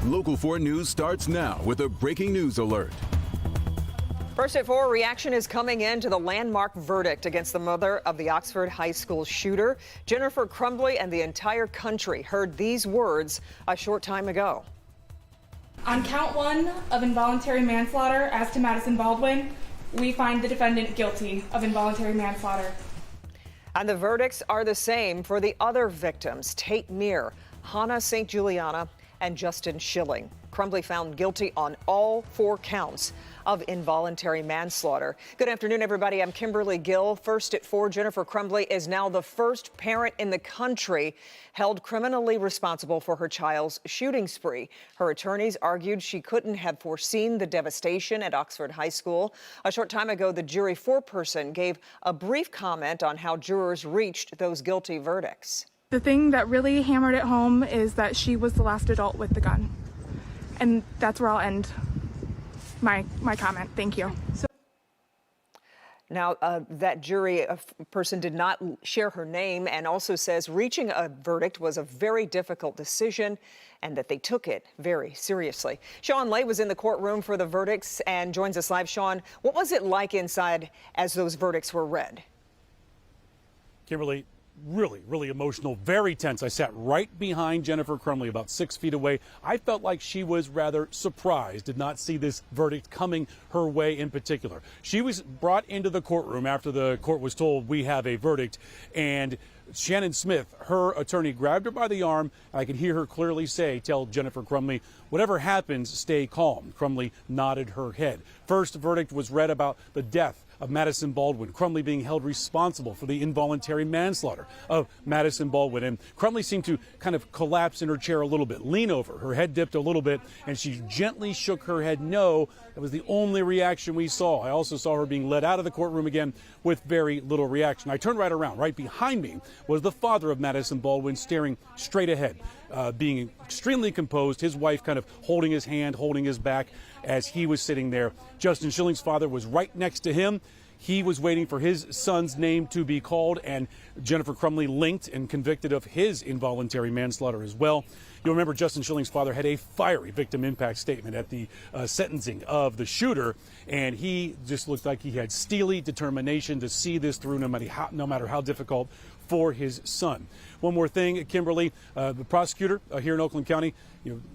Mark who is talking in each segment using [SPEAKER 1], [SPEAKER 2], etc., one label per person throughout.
[SPEAKER 1] Local 4 News starts now with a breaking news alert.
[SPEAKER 2] First at 4, reaction is coming in to the landmark verdict against the mother of the Oxford High School shooter. Jennifer Crumbly and the entire country heard these words a short time ago.
[SPEAKER 3] On count 1 of involuntary manslaughter as to Madison Baldwin, we find the defendant guilty of involuntary manslaughter.
[SPEAKER 2] And the verdicts are the same for the other victims, Tate Meir, Hannah St. Juliana, and Justin Schilling. Crumbly found guilty on all 4 counts of involuntary manslaughter. Good afternoon, everybody. I'm Kimberly Gill. First at 4, Jennifer Crumbly is now the first parent in the country held criminally responsible for her child's shooting spree. Her attorneys argued she couldn't have foreseen the devastation at Oxford High School. A short time ago, the jury foreperson gave a brief comment on how jurors reached those guilty verdicts.
[SPEAKER 3] The thing that really hammered it home is that she was the last adult with the gun. And that's where I'll end my comment. Thank you.
[SPEAKER 2] Now, that jury person did not share her name and also says reaching a verdict was a very difficult decision and that they took it very seriously. Sean Lay was in the courtroom for the verdicts and joins us live. Sean, what was it like inside as those verdicts were read?
[SPEAKER 4] Kimberly, really emotional, very tense. I sat right behind Jennifer Crumbly, about 6 feet away. I felt like she was rather surprised, did not see this verdict coming her way in particular. She was brought into the courtroom after the court was told we have a verdict, and Shannon Smith, her attorney, grabbed her by the arm. I could hear her clearly say, tell Jennifer Crumbly, whatever happens, stay calm. Crumbly nodded her head. First verdict was read about the death of Madison Baldwin, Crumbly being held responsible for the involuntary manslaughter of Madison Baldwin. And Crumbly seemed to kind of collapse in her chair a little bit, lean over, her head dipped a little bit, and she gently shook her head no. That was the only reaction we saw. I also saw her being led out of the courtroom again with very little reaction. I turned right around. Right behind me was the father of Madison Baldwin, staring straight ahead, being extremely composed, his wife kind of holding his hand, holding his back as he was sitting there. Justin Schilling's father was right next to him. He was waiting for his son's name to be called, and Jennifer Crumbly linked and convicted of his involuntary manslaughter as well. You'll remember Justin Schilling's father had a fiery victim impact statement at the sentencing of the shooter, and he just looked like he had steely determination to see this through no matter how difficult for his son. One more thing, Kimberly, the prosecutor here in Oakland County,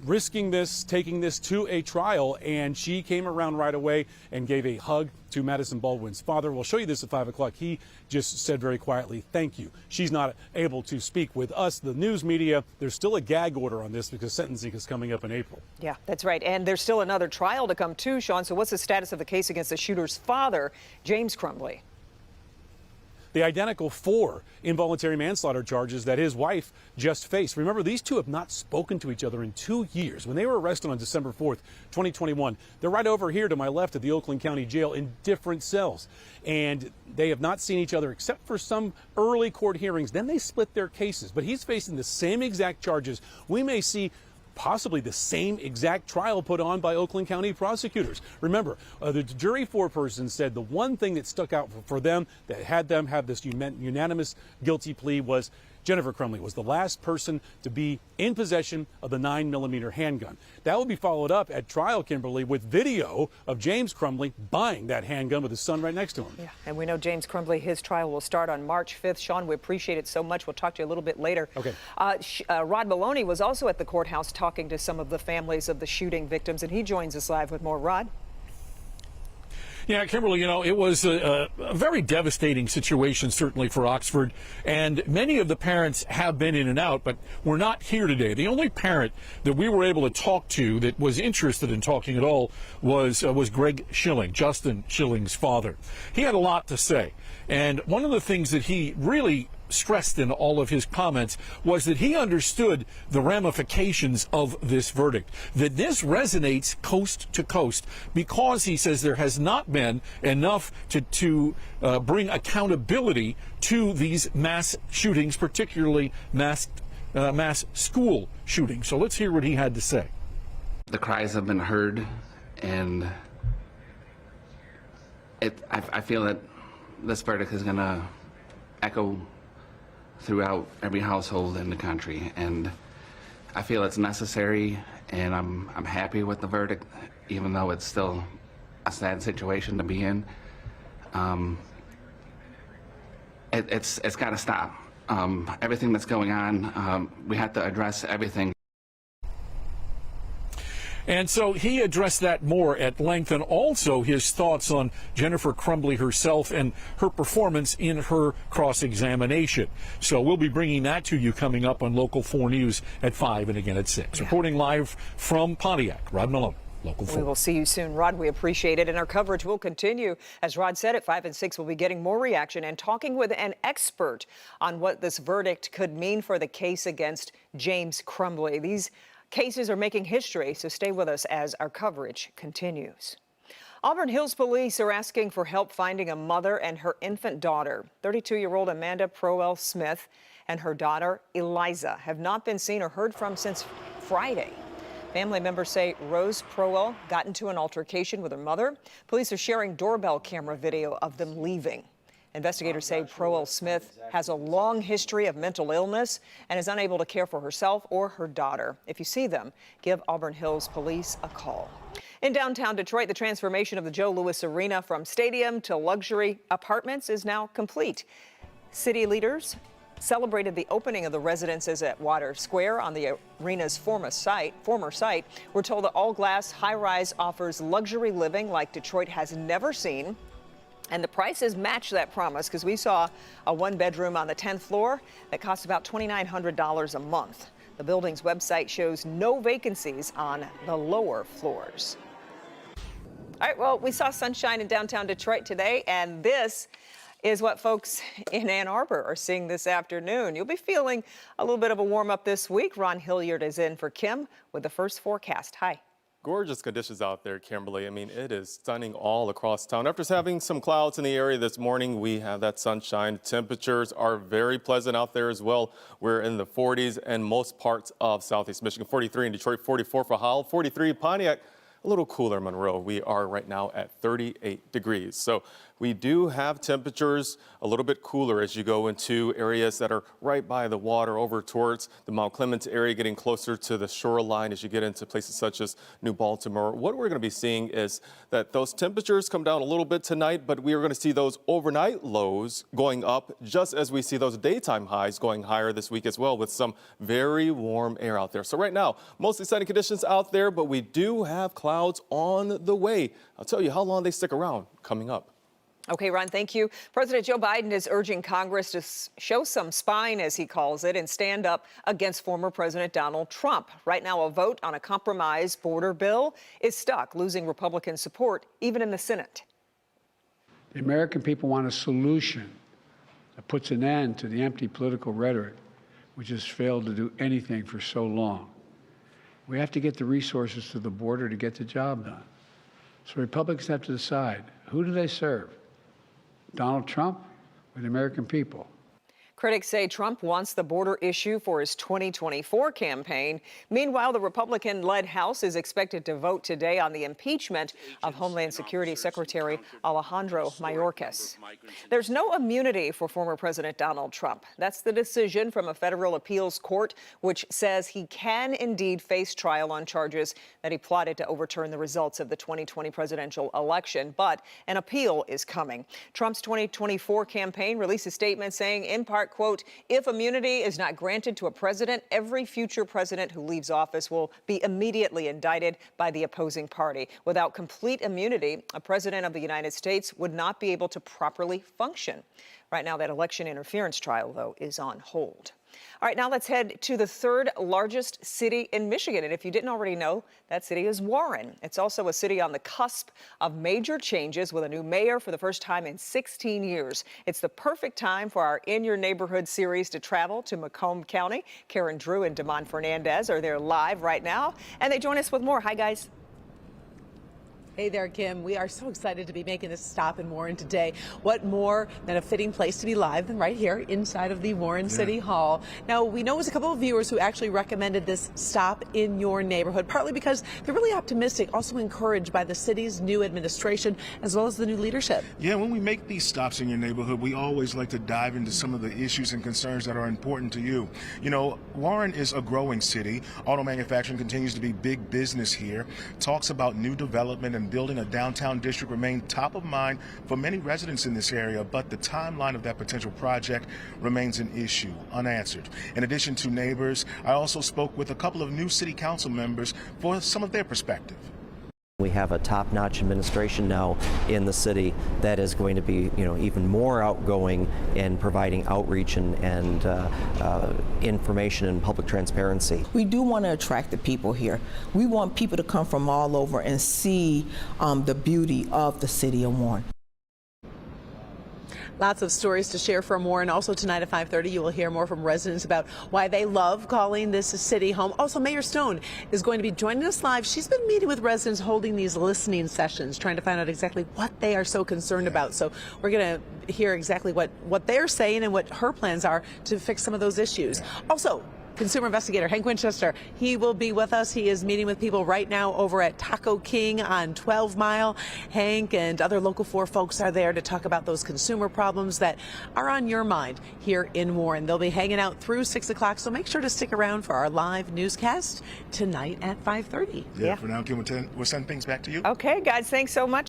[SPEAKER 4] risking this, taking this to a trial, and she came around right away and gave a hug to Madison Baldwin's father. We'll show you this at 5 o'clock. He just said very quietly, thank you. She's not able to speak with us, the news media. There's still a gag order on this because sentencing is coming up in April. Yeah,
[SPEAKER 2] that's right. And there's still another trial to come too, Sean. So what's the status of the case against the shooter's father, James Crumbly?
[SPEAKER 4] The identical 4 involuntary manslaughter charges that his wife just faced. Remember, these two have not spoken to each other in 2 years. When they were arrested on December 4th, 2021, they're right over here to my left at the Oakland County Jail in different cells. And they have not seen each other except for some early court hearings. Then they split their cases. But he's facing the same exact charges. We may see possibly the same exact trial put on by Oakland County prosecutors. Remember, the jury foreperson said the one thing that stuck out for them, that had them have this unanimous guilty plea, was Jennifer Crumbly was the last person to be in possession of the 9mm handgun. That will be followed up at trial, Kimberly, with video of James Crumbly buying that handgun with his son right next to him.
[SPEAKER 2] Yeah, and we know James Crumbly, his trial will start on March 5th. Sean, we appreciate it so much. We'll talk to you a little bit later.
[SPEAKER 4] Okay.
[SPEAKER 2] Rod Maloney was also at the courthouse talking to some of the families of the shooting victims, and he joins us live with more. Rod?
[SPEAKER 5] Yeah, Kimberly, it was a very devastating situation, certainly for Oxford, and many of the parents have been in and out, but we're not here today. The only parent that we were able to talk to that was interested in talking at all was Greg Schilling, Justin Schilling's father. He had a lot to say, and one of the things that he really stressed in all of his comments was that he understood the ramifications of this verdict, that this resonates coast to coast because he says there has not been enough to bring accountability to these mass shootings, particularly mass school shootings. So let's hear what he had to say.
[SPEAKER 6] The cries have been heard, and I feel that this verdict is going to echo throughout every household in the country, and I feel it's necessary, and I'm happy with the verdict, even though it's still a sad situation to be in. It's got to stop. Everything that's going on, we have to address everything.
[SPEAKER 5] And so he addressed that more at length, and also his thoughts on Jennifer Crumbley herself and her performance in her cross-examination. So we'll be bringing that to you coming up on Local 4 News at 5 and again at 6. Reporting live from Pontiac, Rod Malone. Local 4.
[SPEAKER 2] We will see you soon, Rod. We appreciate it. And our coverage will continue. As Rod said, at 5 and 6, we'll be getting more reaction and talking with an expert on what this verdict could mean for the case against James Crumbley. These cases are making history, so stay with us as our coverage continues. Auburn Hills police are asking for help finding a mother and her infant daughter. 32-year-old Amanda Proel Smith and her daughter Eliza have not been seen or heard from since Friday. Family members say Rose Proel got into an altercation with her mother. Police are sharing doorbell camera video of them leaving. Investigators say Proel Smith has a long history of mental illness and is unable to care for herself or her daughter. If you see them, give Auburn Hills police a call. In downtown Detroit, the transformation of the Joe Louis Arena from stadium to luxury apartments is now complete. City leaders celebrated the opening of the residences at Water Square on the arena's former site. We're told the all-glass high-rise offers luxury living like Detroit has never seen. And the prices match that promise, because we saw a one-bedroom on the 10th floor that cost about $2,900 a month. The building's website shows no vacancies on the lower floors. All right, well, we saw sunshine in downtown Detroit today, and this is what folks in Ann Arbor are seeing this afternoon. You'll be feeling a little bit of a warm-up this week. Ron Hilliard is in for Kim with the first forecast. Hi.
[SPEAKER 7] Gorgeous conditions out there, Kimberly. I mean, it is stunning all across town. After having some clouds in the area this morning, we have that sunshine. Temperatures are very pleasant out there as well. We're in the 40s in most parts of southeast Michigan. 43 in Detroit, 44 for Howell, 43 Pontiac. A little cooler in Monroe. We are right now at 38 degrees. So we do have temperatures a little bit cooler as you go into areas that are right by the water over towards the Mount Clemens area, getting closer to the shoreline as you get into places such as New Baltimore. What we're going to be seeing is that those temperatures come down a little bit tonight, but we are going to see those overnight lows going up just as we see those daytime highs going higher this week as well, with some very warm air out there. So right now, mostly sunny conditions out there, but we do have clouds on the way. I'll tell you how long they stick around coming up.
[SPEAKER 2] Okay, Ron, thank you. President Joe Biden is urging Congress to show some spine, as he calls it, and stand up against former President Donald Trump. Right now, a vote on a compromise border bill is stuck, losing Republican support even in the Senate.
[SPEAKER 8] The American people want a solution that puts an end to the empty political rhetoric, which has failed to do anything for so long. We have to get the resources to the border to get the job done. So Republicans have to decide, who do they serve? Donald Trump or the American people?
[SPEAKER 2] Critics say Trump wants the border issue for his 2024 campaign. Meanwhile, the Republican-led House is expected to vote today on the impeachment of Homeland Security Secretary Alejandro Mayorkas. There's no immunity for former President Donald Trump. That's the decision from a federal appeals court, which says he can indeed face trial on charges that he plotted to overturn the results of the 2020 presidential election. But an appeal is coming. Trump's 2024 campaign released a statement saying, in part, quote, if immunity is not granted to a president, every future president who leaves office will be immediately indicted by the opposing party. Without complete immunity, a president of the United States would not be able to properly function. Right now, that election interference trial, though, is on hold. All right, now let's head to the third largest city in Michigan. And if you didn't already know, that city is Warren. It's also a city on the cusp of major changes with a new mayor for the first time in 16 years. It's the perfect time for our In Your Neighborhood series to travel to Macomb County. Karen Drew and Damon Fernandez are there live right now, and they join us with more. Hi, guys.
[SPEAKER 9] Hey there, Kim. We are so excited to be making this stop in Warren today. What more than a fitting place to be live than right here inside of the Warren City Hall. Now, we know it was a couple of viewers who actually recommended this stop in your neighborhood, partly because they're really optimistic, also encouraged by the city's new administration as well as the new leadership.
[SPEAKER 10] Yeah, when we make these stops in your neighborhood, we always like to dive into some of the issues and concerns that are important to you. You know, Warren is a growing city. Auto manufacturing continues to be big business here. Talks about new development and building a downtown district remain top of mind for many residents in this area, but the timeline of that potential project remains an issue, unanswered. In addition to neighbors, I also spoke with a couple of new city council members for some of their perspective.
[SPEAKER 11] We have a top-notch administration now in the city that is going to be, even more outgoing in providing outreach and information and public transparency.
[SPEAKER 12] We do want to attract the people here. We want people to come from all over and see the beauty of the city of Warren.
[SPEAKER 9] Lots of stories to share from Warren. Also tonight at 5:30, you will hear more from residents about why they love calling this a city home. Also, Mayor Stone is going to be joining us live. She's been meeting with residents, holding these listening sessions, trying to find out exactly what they are so concerned about. So we're going to hear exactly what they're saying and what her plans are to fix some of those issues. Also, consumer investigator Hank Winchester, he will be with us. He is meeting with people right now over at Taco King on 12 Mile. Hank and other Local 4 folks are there to talk about those consumer problems that are on your mind here in Warren. They'll be hanging out through 6 o'clock, so make sure to stick around for our live newscast tonight at 5:30.
[SPEAKER 10] Yeah, for now, Kim, we'll send things back to you.
[SPEAKER 2] Okay, guys, thanks so much.